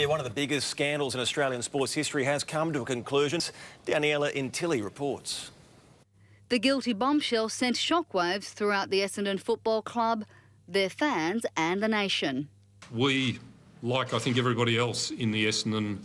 Yeah, one of the biggest scandals in Australian sports history has come to a conclusion. Daniela Intili reports. The guilty bombshell sent shockwaves throughout the Essendon Football Club, their fans and the nation. We, like I think everybody else in the Essendon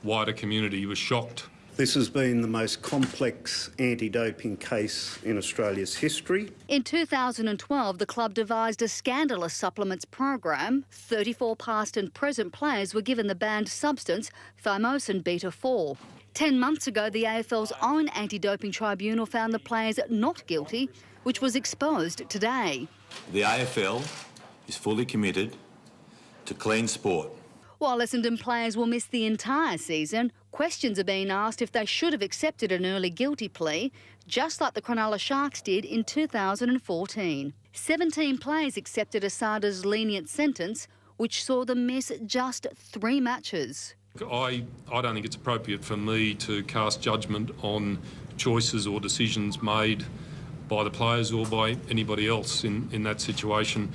wider community, was shocked. This has been the most complex anti-doping case in Australia's history. In 2012, the club devised a scandalous supplements program. 34 past and present players were given the banned substance, thymosin beta-4. 10 months ago, the AFL's own anti-doping tribunal found the players not guilty, which was exposed today. The AFL is fully committed to clean sport. While Essendon players will miss the entire season, questions are being asked if they should have accepted an early guilty plea, just like the Cronulla Sharks did in 2014. 17 players accepted Asada's lenient sentence, which saw them miss just 3 matches. I don't think it's appropriate for me to cast judgment on choices or decisions made by the players or by anybody else in that situation.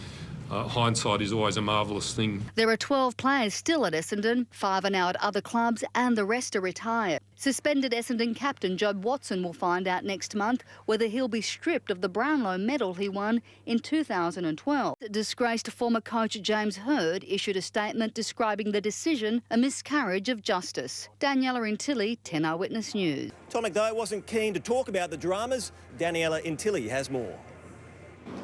Hindsight is always a marvellous thing. There are 12 players still at Essendon, 5 are now at other clubs and the rest are retired. Suspended Essendon captain Job Watson will find out next month whether he'll be stripped of the Brownlow medal he won in 2012. Disgraced former coach James Hird issued a statement describing the decision a miscarriage of justice. Daniela Intili, 10 Eyewitness News. Tomic, though, wasn't keen to talk about the dramas. Daniela Intili has more.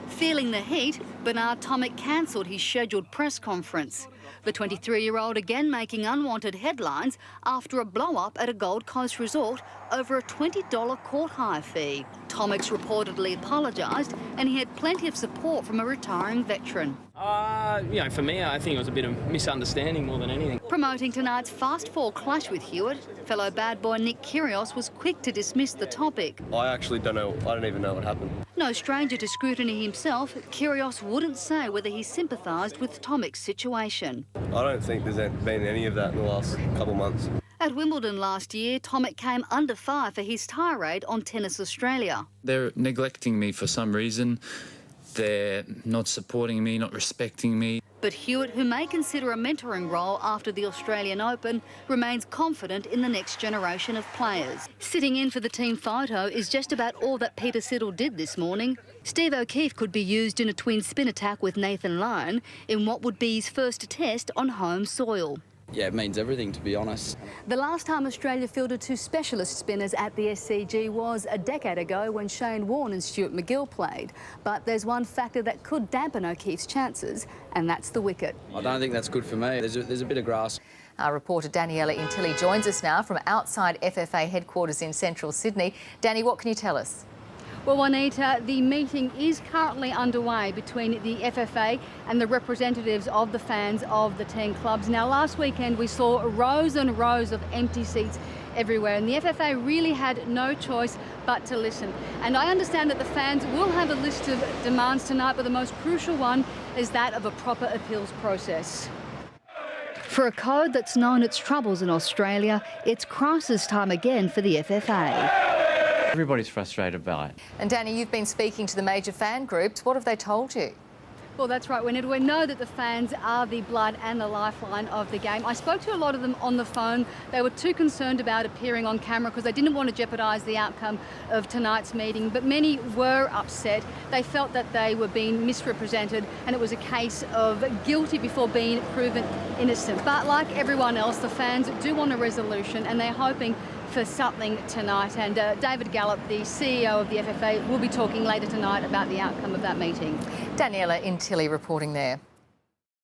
Feeling the heat, Bernard Tomic cancelled his scheduled press conference. The 23-year-old again making unwanted headlines after a blow-up at a Gold Coast resort over a $20 court hire fee. Tomic's reportedly apologised and he had plenty of support from a retiring veteran. For me, I think it was a bit of misunderstanding more than anything. Promoting tonight's fast-fall clash with Hewitt, fellow bad boy Nick Kyrgios was quick to dismiss the topic. I actually don't know. I don't even know what happened. No stranger to scrutiny himself, Kyrgios wouldn't say whether he sympathised with Tomic's situation. I don't think there's been any of that in the last couple of months. At Wimbledon last year, Tomic came under fire for his tirade on Tennis Australia. They're neglecting me for some reason. They're not supporting me, not respecting me. But Hewitt, who may consider a mentoring role after the Australian Open, remains confident in the next generation of players. Sitting in for the team photo is just about all that Peter Siddle did this morning. Steve O'Keefe could be used in a twin spin attack with Nathan Lyon in what would be his first test on home soil. Yeah, it means everything, to be honest. The last time Australia fielded 2 specialist spinners at the SCG was a decade ago when Shane Warne and Stuart McGill played. But there's one factor that could dampen O'Keefe's chances, and that's the wicket. I don't think that's good for me. There's a bit of grass. Our reporter Daniela Intili joins us now from outside FFA headquarters in central Sydney. Danny, what can you tell us? Well, Juanita, the meeting is currently underway between the FFA and the representatives of the fans of the 10 clubs. Now, last weekend we saw rows and rows of empty seats everywhere, and the FFA really had no choice but to listen. And I understand that the fans will have a list of demands tonight, but the most crucial one is that of a proper appeals process. For a code that's known its troubles in Australia, it's crisis time again for the FFA. Everybody's frustrated by it. And Danny, you've been speaking to the major fan groups. What have they told you? Well, that's right. We know that the fans are the blood and the lifeline of the game. I spoke to a lot of them on the phone. They were too concerned about appearing on camera because they didn't want to jeopardise the outcome of tonight's meeting. But many were upset. They felt that they were being misrepresented and it was a case of guilty before being proven innocent. But like everyone else, the fans do want a resolution and they're hoping for something tonight. And David Gallop, the CEO of the FFA, will be talking later tonight about the outcome of that meeting. Daniela Intili reporting there.